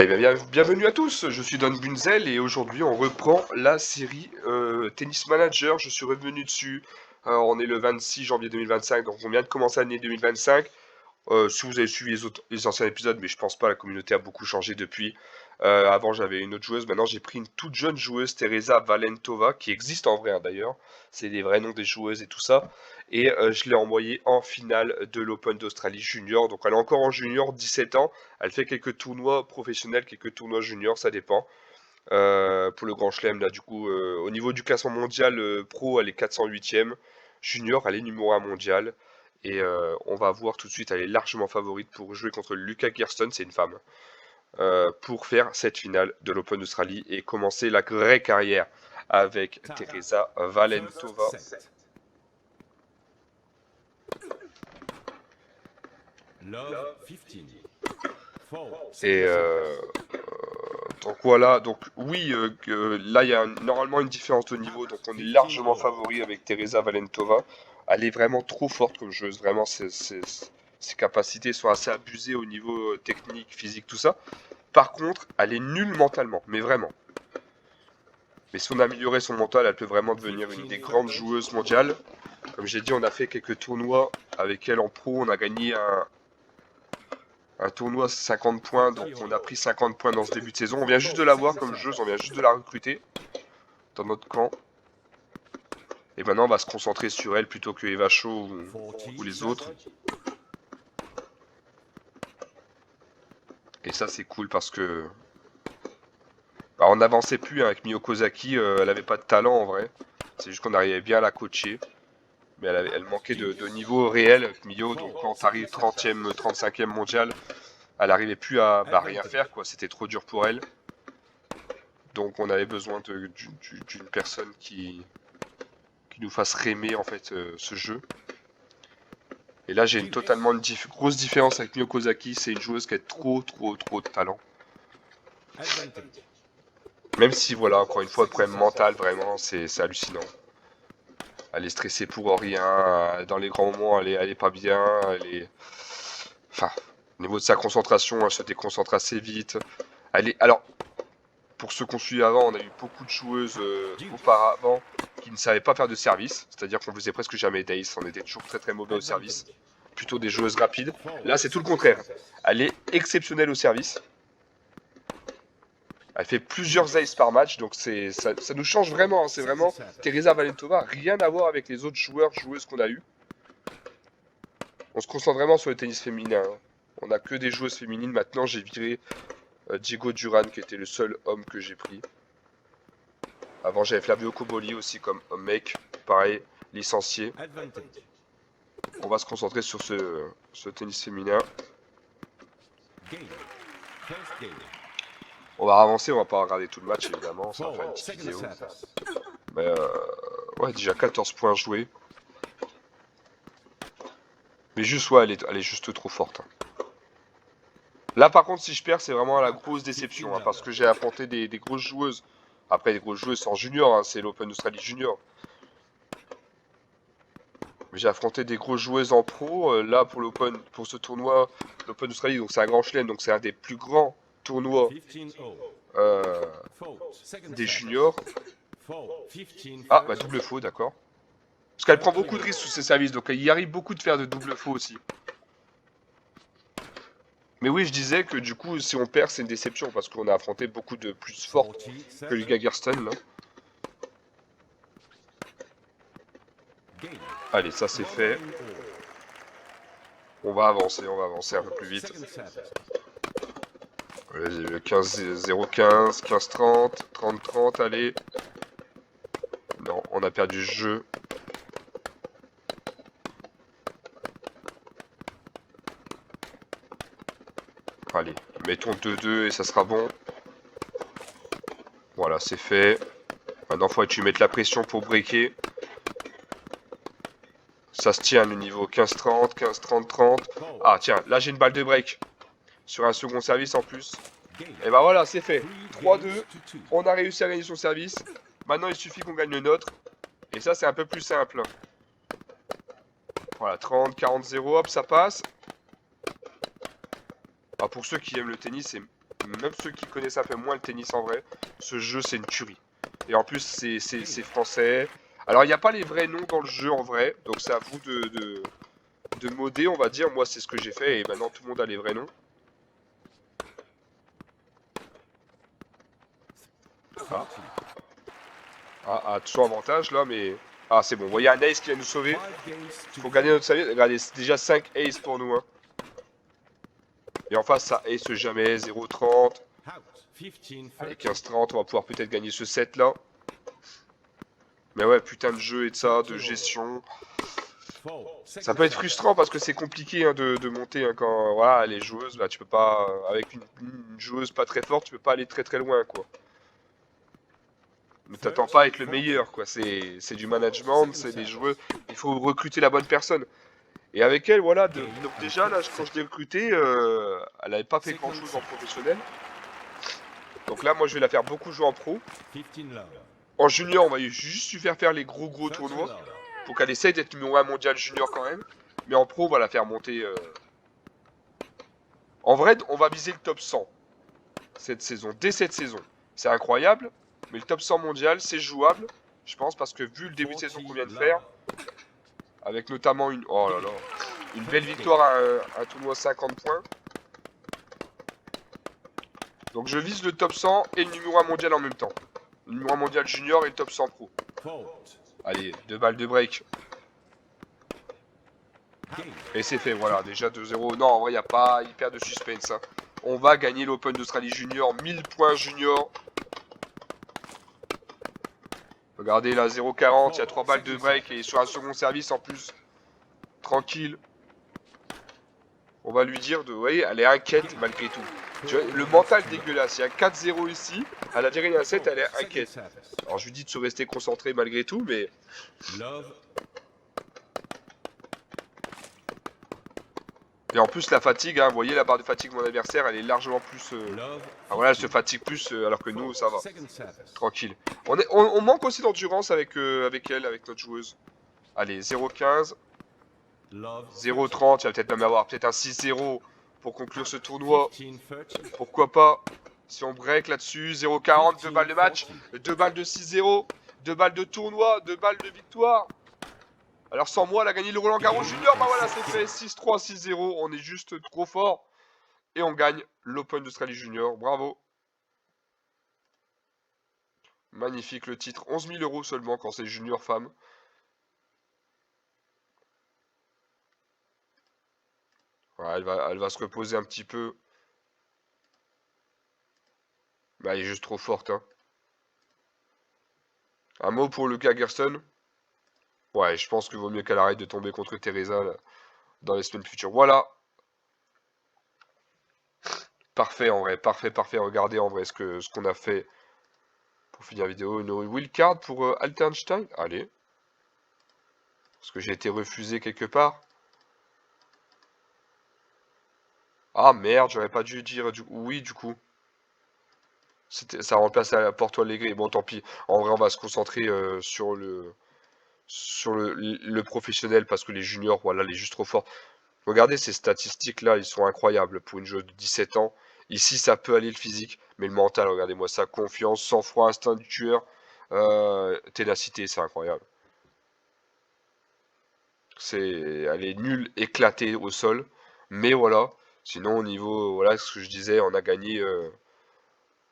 Eh bien, bienvenue à tous, je suis Don Bunzel et aujourd'hui on reprend la série Tennis Manager. Je suis revenu dessus, on est le 26 janvier 2025, donc on vient de commencer l'année 2025. Si vous avez suivi les anciens épisodes, mais je pense pas, la communauté a beaucoup changé depuis. Avant j'avais une autre joueuse, maintenant j'ai pris une toute jeune joueuse, Teresa Valentova, qui existe en vrai hein, d'ailleurs. C'est les vrais noms des joueuses et tout ça. Et je l'ai envoyée en finale de l'Open d'Australie Junior. Donc elle est encore en junior, 17 ans. Elle fait quelques tournois professionnels, quelques tournois juniors, ça dépend. Pour le Grand Chelem, là du coup, au niveau du classement mondial pro, elle est 408e. Junior, elle est numéro 1 mondial. Et on va voir tout de suite, elle est largement favorite pour jouer contre Lucas Kirsten, c'est une femme, pour faire cette finale de l'Open d'Australie et commencer la vraie carrière avec Teresa Valentova. Et donc voilà, donc oui, là il y a normalement une différence de niveau, donc on est largement favori avec Teresa Valentova. Elle est vraiment trop forte comme joueuse, vraiment ses capacités sont assez abusées au niveau technique, physique, tout ça. Par contre, elle est nulle mentalement, mais vraiment. Mais si on améliorait son mental, elle peut vraiment devenir une des grandes joueuses mondiales. Comme j'ai dit, on a fait quelques tournois avec elle en pro, on a gagné un tournoi 50 points, donc on a pris 50 points dans ce début de saison. On vient juste de la voir comme joueuse, on vient juste de la recruter dans notre camp. Et maintenant on va se concentrer sur elle plutôt que Eva Shaw ou les autres. Et ça c'est cool parce que bah, on n'avançait plus hein, avec Miyoko Kozaki, elle avait pas de talent en vrai. C'est juste qu'on arrivait bien à la coacher. Mais elle manquait de niveau réel avec Mio, donc quand t'arrives 30e, 35e mondial, elle n'arrivait plus à rien faire, quoi. C'était trop dur pour elle. Donc on avait besoin d'une personne qui nous fasse raimer en fait ce jeu. Et là j'ai une grosse différence avec Mio Kozaki, c'est une joueuse qui a trop de talent. Même si voilà, encore une fois, le problème mental, vraiment, c'est hallucinant. Elle est stressée pour rien, dans les grands moments elle est pas bien, Enfin, au niveau de sa concentration, elle se déconcentre assez vite. Alors, pour ceux qu'on suit avant, on a eu beaucoup de joueuses auparavant qui ne savaient pas faire de service. C'est-à-dire qu'on faisait presque jamais d'ace, on était toujours très mauvais au service. Plutôt des joueuses rapides. Là, c'est tout le contraire. Elle est exceptionnelle au service. Elle fait plusieurs aces par match, donc ça nous change vraiment. Hein. C'est vraiment Teresa Valentova, rien à voir avec les autres joueuses qu'on a eu. On se concentre vraiment sur le tennis féminin. Hein. On n'a que des joueuses féminines. Maintenant, j'ai viré Diego Duran, qui était le seul homme que j'ai pris. Avant, j'avais Flavio Cobolli aussi comme homme mec. Pareil, licencié. On va se concentrer sur ce tennis féminin. On va avancer, on va pas regarder tout le match évidemment, ça va faire une petite vidéo. Mais ouais, déjà 14 points joués. Mais juste, ouais, elle est juste trop forte. Hein. Là par contre, si je perds, c'est vraiment la grosse déception, hein, parce que j'ai affronté des grosses joueuses. Après, les grosses joueuses, c'est en junior, hein, c'est l'Open d'Australie Junior. Mais j'ai affronté des grosses joueuses en pro. Là, pour ce tournoi, l'Open d'Australie, donc c'est un grand chelem, donc c'est un des plus grands tournois des juniors. Ah, bah double faux, d'accord. Parce qu'elle prend beaucoup de risques sous ses services, donc il y arrive beaucoup de faire de double faux aussi. Mais oui, je disais que du coup, si on perd, c'est une déception, parce qu'on a affronté beaucoup de plus fortes que Lucas Kirsten, là. Allez, ça c'est fait. On va avancer un peu plus vite. 15-0-15, 15-30, 30-30, allez. Non, on a perdu le jeu. Allez, mettons 2-2 et ça sera bon. Voilà, c'est fait. Maintenant, il faut que tu mettes la pression pour breaker. Ça se tient le niveau 15-30, 15-30-30. Ah tiens, là j'ai une balle de break. Sur un second service en plus. Et bah voilà, c'est fait. 3-2. On a réussi à gagner son service. Maintenant, il suffit qu'on gagne le nôtre. Et ça, c'est un peu plus simple. Voilà, 30, 40, 0, hop, ça passe. Alors pour ceux qui aiment le tennis, c'est même ceux qui connaissent un peu moins le tennis en vrai, ce jeu c'est une tuerie. Et en plus c'est français. Alors il n'y a pas les vrais noms dans le jeu en vrai, donc c'est à vous de modder on va dire. Moi c'est ce que j'ai fait et maintenant tout le monde a les vrais noms. Ah, toujours avantage là mais... Ah c'est bon, vous voyez un ace qui vient nous sauver. Il faut gagner notre salut. Regardez, c'est déjà 5 aces pour nous. Hein. Et en face ça ace jamais, 0,30. Allez 15-30, on va pouvoir peut-être gagner ce set là. Mais ouais, putain de jeu et de ça, de gestion. Ça peut être frustrant parce que c'est compliqué hein, de monter hein, quand voilà, les joueuses, là tu peux pas, avec une joueuse pas très forte, tu peux pas aller très très loin quoi. Ne t'attends pas à être le meilleur quoi, c'est du management, c'est des joueurs, il faut recruter la bonne personne. Et avec elle, voilà, donc déjà là, quand je l'ai recrutée, elle avait pas fait grand chose en professionnel. Donc là, moi je vais la faire beaucoup jouer en pro. En junior, on va juste lui faire les gros tournois. Pour qu'elle essaye d'être numéro 1 mondial junior quand même. Mais en pro, on va la faire monter. En vrai, on va viser le top 100 cette saison, dès cette saison. C'est incroyable, mais le top 100 mondial, c'est jouable, je pense, parce que vu le début de saison qu'on vient de faire, avec notamment une, oh là là, une belle victoire à un tournoi 50 points. Donc je vise le top 100 et le numéro 1 mondial en même temps. Le numéro 1 mondial junior et le top 100 pro. Allez, 2 balles de break. Et c'est fait, voilà, déjà 2-0. Non, en vrai, il n'y a pas hyper de suspense. Hein. On va gagner l'Open d'Australie Junior, 1000 points junior. Regardez là, 0,40, il y a 3 balles de break et sur un second service en plus. Tranquille. On va lui dire, vous voyez, elle est inquiète malgré tout. Tu vois, le mental dégueulasse. Il y a 4-0 ici. Elle a gagné un 7, elle est inquiète. Alors je lui dis de se rester concentré malgré tout, mais... Et en plus la fatigue, hein, vous voyez la barre de fatigue de mon adversaire, elle est largement plus... Ah, voilà, elle se fatigue plus alors que nous, ça va. Tranquille. On manque aussi d'endurance avec, avec elle, avec notre joueuse. Allez, 0,15. 0,30, il va peut-être même avoir peut-être un 6-0 pour conclure ce tournoi. Pourquoi pas. Si on break là-dessus, 0,40, 2 balles de match, 2 balles de 6-0, 2 balles de tournoi, 2 balles de victoire. Alors sans moi, elle a gagné le Roland Garros Junior, bah voilà, c'est fait, 6-3, 6-0, on est juste trop fort. Et on gagne l'Open d'Australie Junior, bravo. Magnifique le titre, 11 000 € seulement quand c'est junior femme. Voilà, elle va se reposer un petit peu. Bah, elle est juste trop forte. Hein. Un mot pour Lucas Gerson. Ouais, je pense qu'il vaut mieux qu'elle arrête de tomber contre Teresa là, dans les semaines futures. Voilà. Parfait en vrai, parfait, parfait. Regardez en vrai ce qu'on a fait pour finir la vidéo. Une wildcard pour Altenstein. Allez. Parce que j'ai été refusé quelque part. Ah merde, j'aurais pas dû dire oui du coup. Ça remplace à Porto Alegre. Bon, tant pis. En vrai, on va se concentrer sur le professionnel parce que les juniors, voilà, elle est juste trop forte. Regardez ces statistiques-là, ils sont incroyables pour une joueuse de 17 ans. Ici, ça peut aller le physique, mais le mental, regardez-moi ça. Confiance, sang-froid, instinct du tueur, ténacité, c'est incroyable. Elle est nulle, éclatée au sol. Mais voilà, sinon au niveau, voilà ce que je disais, on a gagné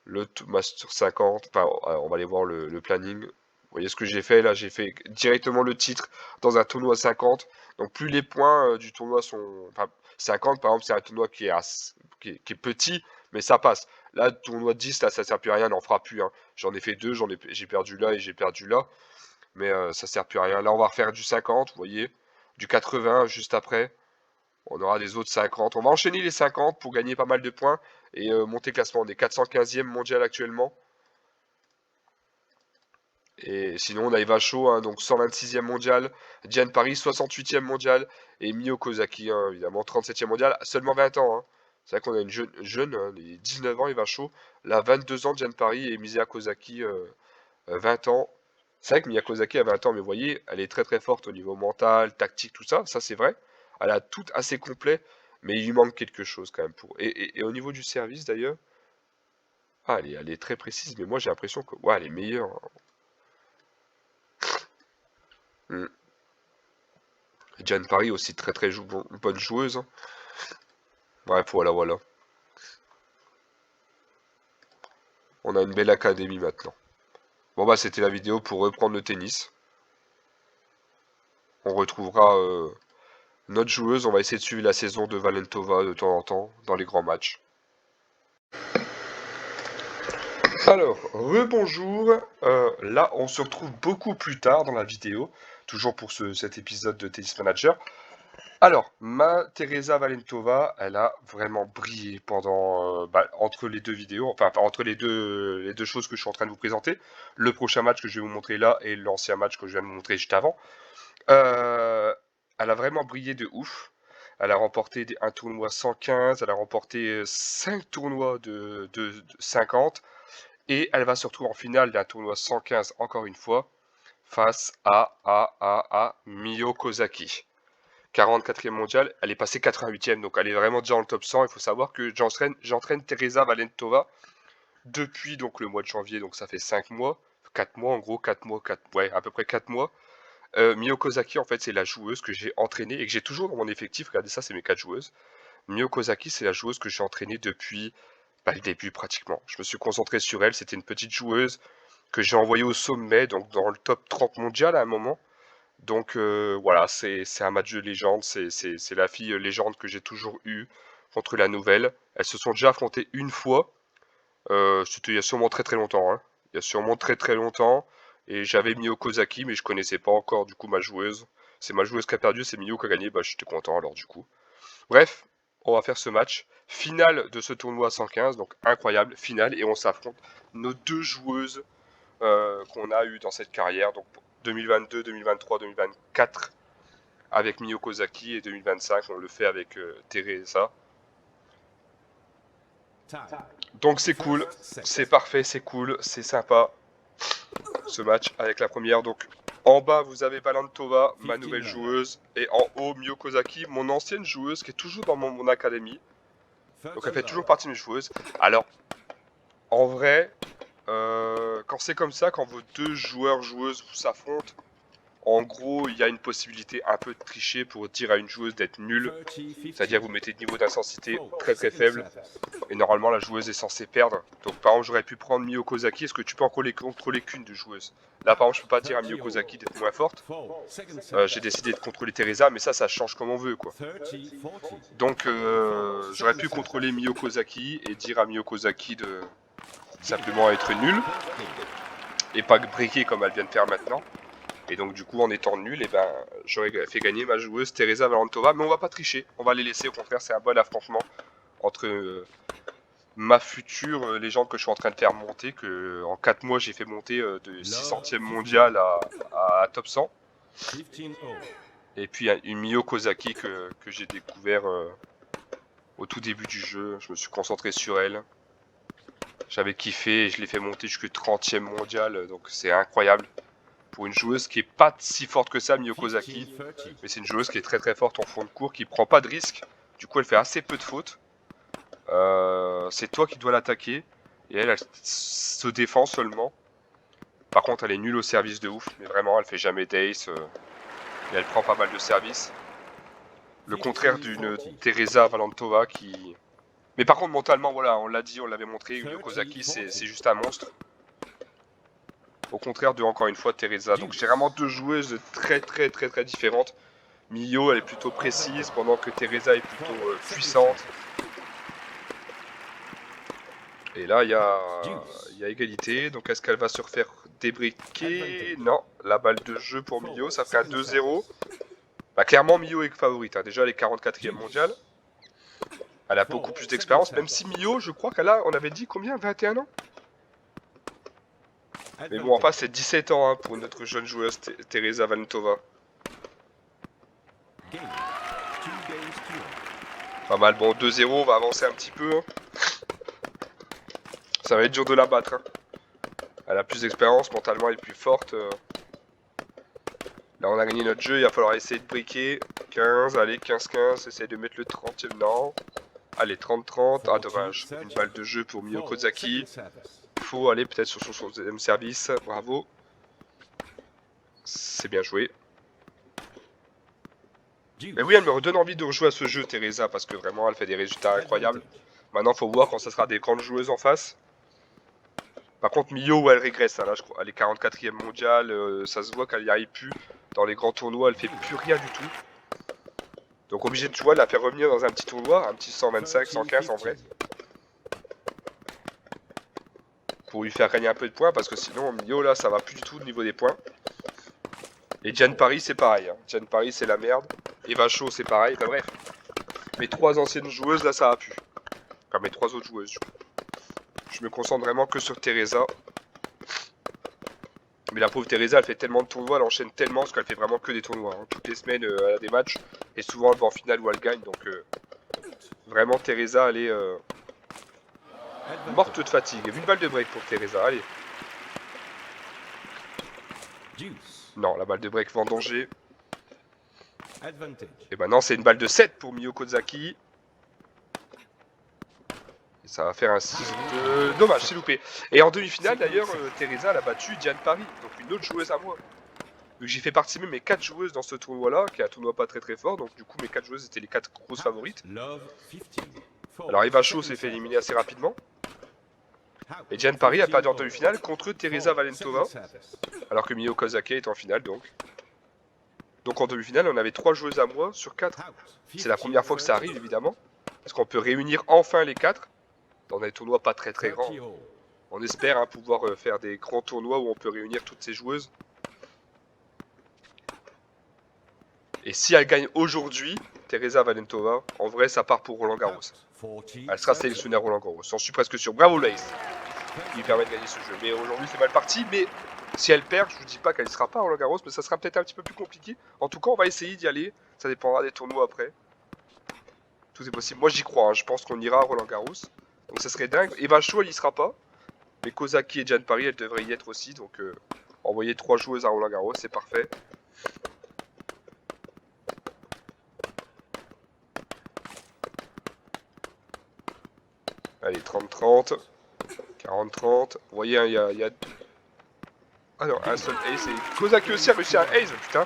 le Master 50. Enfin, on va aller voir le planning. Vous voyez ce que j'ai fait là? J'ai fait directement le titre dans un tournoi 50. Donc plus les points du tournoi sont... Enfin, 50 par exemple, c'est un tournoi qui est petit, mais ça passe. Là, le tournoi 10, là, ça sert plus à rien, on n'en fera plus. Hein. J'en ai fait deux, j'ai perdu là et j'ai perdu là. Mais ça sert plus à rien. Là, on va refaire du 50, vous voyez. Du 80 juste après. On aura des autres 50. On va enchaîner les 50 pour gagner pas mal de points et monter classement. On est 415e mondial actuellement. Et sinon, on a Eva Shaw, hein, donc 126e mondial. Diane Paris, 68e mondial. Et Mio Kozaki, hein, évidemment, 37e mondial. Seulement 20 ans. Hein. C'est vrai qu'on a une jeune hein, 19 ans, Eva Shaw. Là, 22 ans, Diane Paris. Et Misia Kozaki, 20 ans. C'est vrai que Mia Kozaki a 20 ans, mais vous voyez, elle est très très forte au niveau mental, tactique, tout ça. Ça, c'est vrai. Elle a tout assez complet. Mais il lui manque quelque chose quand même pour. Et au niveau du service, d'ailleurs. Ah, elle est très précise, mais moi j'ai l'impression que... Ouais, elle est meilleure. Hmm. Jeanne Paris aussi très très bonne joueuse. Hein. Bref, voilà. On a une belle académie maintenant. Bon bah c'était la vidéo pour reprendre le tennis. On retrouvera notre joueuse, on va essayer de suivre la saison de Valentova de temps en temps dans les grands matchs. Alors, rebonjour, là on se retrouve beaucoup plus tard dans la vidéo, toujours pour cet épisode de Tennis Manager. Alors, ma Teresa Valentova, elle a vraiment brillé pendant entre les deux vidéos, enfin entre les deux choses que je suis en train de vous présenter. Le prochain match que je vais vous montrer là et l'ancien match que je viens de vous montrer juste avant. Elle a vraiment brillé de ouf. Elle a remporté un tournoi 115, elle a remporté 5 tournois de 50. Et elle va se retrouver en finale d'un tournoi 115 encore une fois face à Mio Kozaki. 44e mondial, elle est passée 88e, donc elle est vraiment déjà dans le top 100. Il faut savoir que j'entraîne Teresa Valentova depuis donc le mois de janvier, donc ça fait 5 mois, 4 mois en gros, 4 mois, ouais, à peu près 4 mois. Mio Kozaki, en fait, c'est la joueuse que j'ai entraînée et que j'ai toujours dans mon effectif. Regardez ça, c'est mes 4 joueuses. Mio Kozaki, c'est la joueuse que j'ai entraînée depuis le début pratiquement. Je me suis concentré sur elle, c'était une petite joueuse que j'ai envoyée au sommet, donc dans le top 30 mondial à un moment. Donc voilà, c'est un match de légende, c'est la fille légende que j'ai toujours eue contre la nouvelle. Elles se sont déjà affrontées une fois, c'était il y a sûrement très très longtemps, hein. Il y a sûrement très très longtemps, et j'avais Mio Kozaki, mais je connaissais pas encore du coup ma joueuse. C'est ma joueuse qui a perdu, c'est Mio qui a gagné, bah j'étais content alors du coup. Bref, on va faire ce match. Finale de ce tournoi 115, donc incroyable, finale, et on s'affronte nos deux joueuses qu'on a eues dans cette carrière, donc 2022, 2023, 2024 avec Mio Kozaki, et 2025 on le fait avec Teresa. Donc c'est cool, c'est parfait, c'est cool, c'est sympa ce match avec la première. Donc en bas vous avez Valentova, ma nouvelle joueuse, et en haut Mio Kozaki, mon ancienne joueuse qui est toujours dans mon académie. Donc elle fait toujours partie de mes joueuses. Alors en vrai, quand c'est comme ça, quand vos deux joueuses s'affrontent, en gros, il y a une possibilité un peu de tricher pour dire à une joueuse d'être nulle. C'est-à-dire vous mettez le niveau d'intensité très très faible. Et normalement, la joueuse est censée perdre. Donc par exemple, j'aurais pu prendre Mio Kozaki. Est-ce que tu peux en contrôler qu'une de joueuse? Là par exemple, je peux pas dire à Mio Kozaki d'être moins forte. J'ai décidé de contrôler Teresa, mais ça change comme on veut, quoi. Donc j'aurais pu contrôler Mio Kozaki et dire à Mio Kozaki de simplement être nulle. Et pas breaker comme elle vient de faire maintenant. Et donc du coup en étant nul, et ben j'aurais fait gagner ma joueuse Teresa Valentova, mais on va pas tricher, on va les laisser, au contraire c'est un bon affrontement entre ma future légende que je suis en train de faire monter, que en 4 mois j'ai fait monter de 600e mondial à top 100. Et puis une Mio Kozaki que j'ai découvert au tout début du jeu, je me suis concentré sur elle. J'avais kiffé et je l'ai fait monter jusqu'au 30e mondial, donc c'est incroyable. Pour une joueuse qui est pas si forte que ça, Mio Kozaki, mais c'est une joueuse qui est très très forte en fond de cours, qui prend pas de risques, du coup elle fait assez peu de fautes. C'est toi qui dois l'attaquer, et elle se défend seulement. Par contre elle est nulle au service de ouf, mais vraiment elle fait jamais d'ace, et elle prend pas mal de services. Le contraire d'une Teresa Valentova qui... Mais par contre mentalement, voilà, on l'a dit, on l'avait montré, Mio Kozaki c'est juste un monstre. Au contraire de, encore une fois, Teresa. Donc j'ai vraiment deux joueuses très différentes. Mio elle est plutôt précise, pendant que Teresa est plutôt puissante. Et là il y a égalité, donc est-ce qu'elle va se refaire débriquer? Non, la balle de jeu pour Mio, ça fait un 2-0. Bah clairement Mio est favorite, hein. Déjà elle est 44e mondiale. Elle a beaucoup plus d'expérience, même si Mio, je crois qu'elle a, on avait dit combien, 21 ans? Mais bon, enfin, c'est 17 ans hein, pour notre jeune joueuse Teresa Valentova. Pas mal. Bon, 2-0, on va avancer un petit peu. Hein. Ça va être dur de la battre. Hein. Elle a plus d'expérience, mentalement elle est plus forte. Là, on a gagné notre jeu, il va falloir essayer de briquer. 15, allez, 15-15, essayer de mettre le 30e. Non. Allez, 30-30. Ah, dommage. Une balle de jeu pour Mio Kozaki. Faut aller peut-être sur son deuxième service. Bravo. C'est bien joué. Mais oui, elle me redonne envie de rejouer à ce jeu, Teresa, parce que vraiment, elle fait des résultats incroyables. Maintenant, faut voir quand ça sera des grandes joueuses en face. Par contre, Mio, elle régresse. Hein, là, je crois, elle est 44e mondiale. Ça se voit qu'elle n'y arrive plus. Dans les grands tournois, elle fait plus rien du tout. Donc, obligé de jouer, la faire revenir dans un petit tournoi, un petit 125, 115 en vrai. Pour lui faire gagner un peu de points, parce que sinon, Mio, là, ça va plus du tout au niveau des points. Et Diane Paris, c'est pareil. Hein. Diane Paris, c'est la merde. Eva Shaw, c'est pareil. Enfin bref. Mes 3 anciennes joueuses, là, ça a pu. Enfin, mes 3 autres joueuses. Je me concentre vraiment que sur Teresa. Mais la pauvre Teresa, elle fait tellement de tournois, elle enchaîne tellement, parce qu'elle fait vraiment que des tournois. Hein. Toutes les semaines, elle a des matchs. Et souvent, elle va en finale où elle gagne. Donc, vraiment, Teresa, elle est morte de fatigue. Une balle de break pour Teresa. Allez. Non, la balle de break va en danger. Et maintenant, c'est une balle de 7 pour Mio Kozaki. Et ça va faire un 6-2. Dommage, c'est loupé. Et en demi-finale, d'ailleurs, Teresa, elle a battu Diane Paris. Donc, une autre joueuse à moi. Donc, j'ai fait participer mes 4 joueuses dans ce tournoi-là, qui est un tournoi pas très fort. Donc, du coup, mes 4 joueuses étaient les 4 grosses favorites. Alors, Eva Shaw s'est fait éliminer assez rapidement. Et Diane Paris a perdu en demi-finale contre Teresa Valentova. Alors que Mio Kozaki est en finale, donc. Donc en demi-finale, on avait 3 joueuses à moi sur 4. C'est la première fois que ça arrive, évidemment. Parce qu'on peut réunir enfin les 4 dans des tournois pas très grands. On espère hein, pouvoir faire des grands tournois où on peut réunir toutes ces joueuses. Et si elle gagne aujourd'hui, Teresa Valentova, en vrai, ça part pour Roland Garros. Elle sera sélectionnée à Roland Garros. J'en suis presque sûr. Bravo Lace, qui lui permet de gagner ce jeu. Mais aujourd'hui, c'est mal parti. Mais si elle perd, je vous dis pas qu'elle ne sera pas à Roland Garros, mais ça sera peut-être un petit peu plus compliqué. En tout cas, on va essayer d'y aller. Ça dépendra des tournois après. Tout est possible. Moi, j'y crois. Hein. Je pense qu'on ira à Roland Garros. Donc ça serait dingue. Eva Shaw, elle y sera pas. Mais Kozaki et Diane Paris, elles devraient y être aussi. Donc envoyer 3 joueuses à Roland Garros, c'est parfait. Allez, 30-30. 40-30. Vous voyez, hein, il y a... Ah non, un seul ace. Et Kozaki aussi a réussi un ace, putain.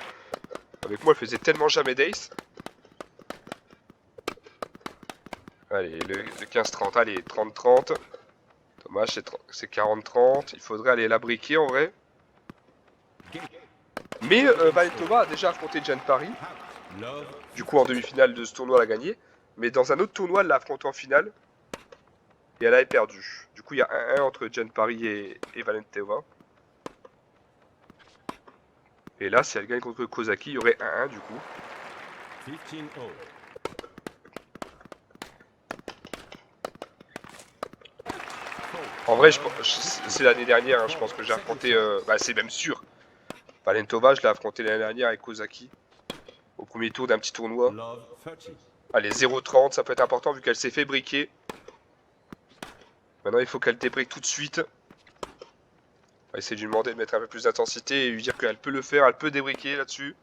Avec moi, elle faisait tellement jamais d'ace. Allez, le 15-30. Allez, 30-30. Dommage, c'est 40-30. Il faudrait aller la briquer en vrai. Mais Valentova a déjà affronté Diane Paris. Du coup, en demi-finale de ce tournoi, elle a gagné. Mais dans un autre tournoi, elle l'a affronté en finale. Et elle avait perdu. Du coup, il y a 1-1 entre Diane Paris et Valentova. Et là, si elle gagne contre Kozaki, il y aurait 1-1 du coup. 15-0. En vrai, c'est l'année dernière, hein, je pense que j'ai affronté... bah, c'est même sûr. Valentova, je l'ai affronté l'année dernière avec Kozaki. Au premier tour d'un petit tournoi. Allez, 0-30, ça peut être important vu qu'elle s'est fait briquer. Maintenant, il faut qu'elle débrique tout de suite. On va essayer de lui demander de mettre un peu plus d'intensité et lui dire qu'elle peut le faire, elle peut débriquer là-dessus.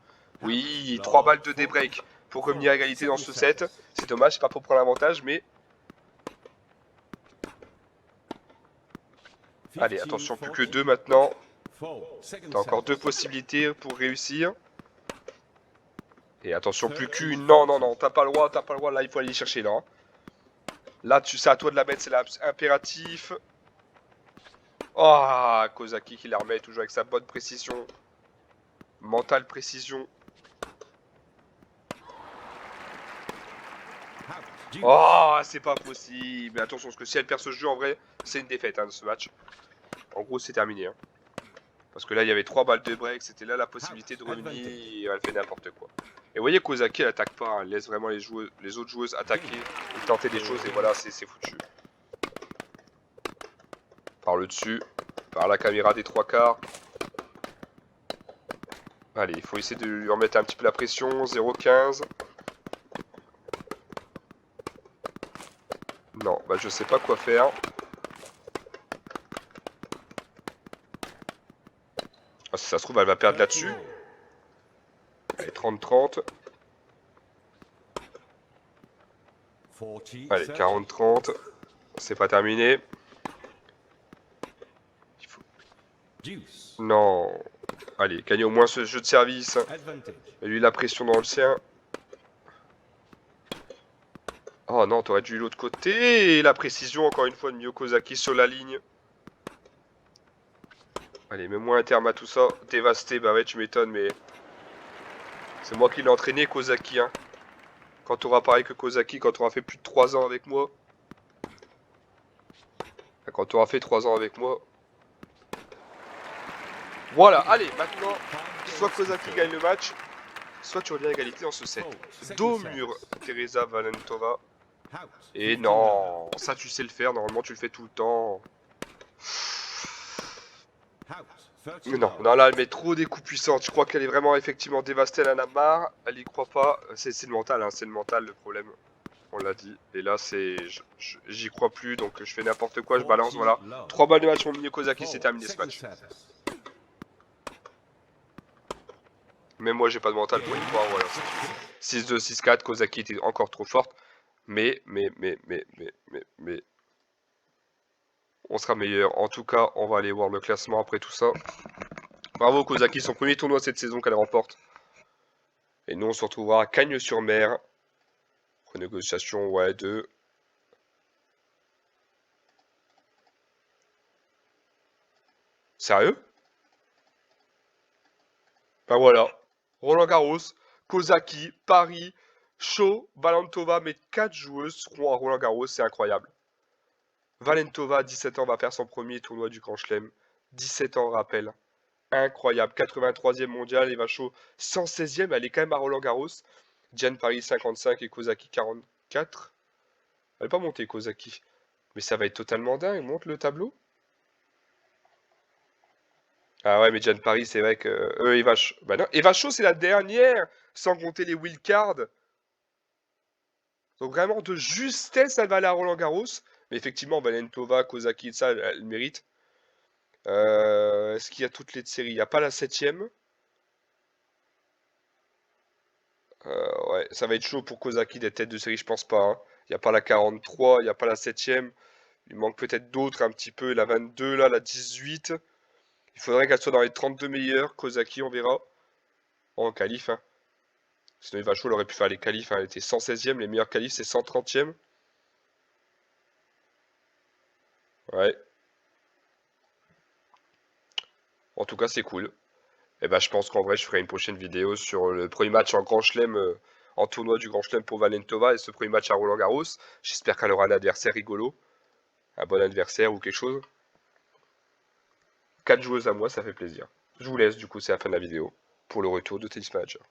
Oui, 3 balles de débreak pour revenir à égalité dans ce set. C'est dommage, c'est pas pour prendre l'avantage, mais... Allez, attention, plus que 2 maintenant. T'as encore 2 possibilités pour réussir. Et attention, plus qu'une. Non, non, non, t'as pas le droit, t'as pas le droit. Là, il faut aller chercher, là. Hein. Là, c'est à toi de la mettre, c'est impératif. Oh, Kozaki qui la remet toujours avec sa bonne précision. Mentale précision. Oh, c'est pas possible. Mais attention, parce que si elle perd ce jeu, en vrai, c'est une défaite hein, de ce match. En gros, c'est terminé. Hein. Parce que là, il y avait 3 balles de break. C'était là la possibilité de revenir. Et elle fait n'importe quoi. Et vous voyez, Kozaki, elle attaque pas. Hein. Elle laisse vraiment les autres joueuses attaquer et tenter des choses. Et voilà, c'est foutu. Par le dessus. Par la caméra des 3 quarts. Allez, il faut essayer de lui remettre un petit peu la pression. 0-15. Non, bah je sais pas quoi faire. Ah, si ça se trouve, elle va perdre là-dessus. Allez, 30-30. Allez, 40-30. C'est pas terminé. Il faut... Non. Allez, gagnez au moins ce jeu de service. Et lui, la pression dans le sien. Oh non, t'aurais dû l'autre côté. Et la précision, encore une fois, de Mio Kozaki sur la ligne. Allez, mets-moi un terme à tout ça. Dévasté, bah ouais, tu m'étonnes, mais... C'est moi qui l'ai entraîné, Kozaki, hein. Quand t'auras pareil que Kozaki, quand t'auras fait plus de 3 ans avec moi. Quand t'auras fait 3 ans avec moi. Voilà, allez, maintenant, soit Kozaki gagne le match, soit tu reviens à égalité dans ce set. Dos mur, Teresa Valentova. Et non, ça tu sais le faire, normalement tu le fais tout le temps. Non, non, là elle met trop des coups puissants. Je crois qu'elle est vraiment effectivement dévastée, elle en a marre. Elle y croit pas. C'est le mental, hein, c'est le mental le problème. On l'a dit. Et là c'est... J'y crois plus, donc je fais n'importe quoi, je balance, voilà. 3 balles de match pour Mio Kozaki, c'est terminé ce match. Même moi j'ai pas de mental pour y croire, voilà. 6-2, 6-4, Kozaki était encore trop forte. Mais... On sera meilleur. En tout cas, on va aller voir le classement après tout ça. Bravo Kozaki, son premier tournoi cette saison qu'elle remporte. Et nous on se retrouvera à Cagnes-sur-Mer. Renégociation, ouais, 2. Sérieux? Ben voilà. Roland Garros, Kozaki, Paris, Shaw, Valentova, mes 4 joueuses seront à Roland Garros, c'est incroyable. Valentova, 17 ans, va faire son premier tournoi du Grand Chelem. 17 ans, rappel. Incroyable. 83e mondial, Eva Shaw, 116e, elle est quand même à Roland Garros. Diane Paris, 55 et Kozaki, 44. Elle n'est pas montée, Kozaki. Mais ça va être totalement dingue. Monte le tableau. Ah ouais, mais Diane Paris, c'est vrai que... Eva Shaw... Bah non, Eva Shaw, c'est la dernière, sans compter les wildcards. Donc vraiment, de justesse, elle va aller à Roland Garros. Mais effectivement, Valentova, Kozaki, ça, elle mérite. Est-ce qu'il y a toutes les séries? Il n'y a pas la 7ème. Ouais, ça va être chaud pour Kozaki d'être tête de série, je pense pas, hein. Il n'y a pas la 43, il n'y a pas la 7ème. Il manque peut-être d'autres un petit peu. La 22, là, la 18. Il faudrait qu'elle soit dans les 32 meilleures. Kozaki, on verra. En qualif, hein. Sinon, il va chaud, elle aurait pu faire les qualifs, hein. Elle était 116ème. Les meilleurs qualifs, c'est 130ème. Ouais. En tout cas, c'est cool. Et bah, je pense qu'en vrai, je ferai une prochaine vidéo sur le premier match en Grand Chelem, en tournoi du Grand Chelem pour Valentova et ce premier match à Roland Garros. J'espère qu'elle aura un adversaire rigolo. Un bon adversaire ou quelque chose. 4 joueuses à moi, ça fait plaisir. Je vous laisse, du coup, c'est la fin de la vidéo pour le retour de Tennis Manager.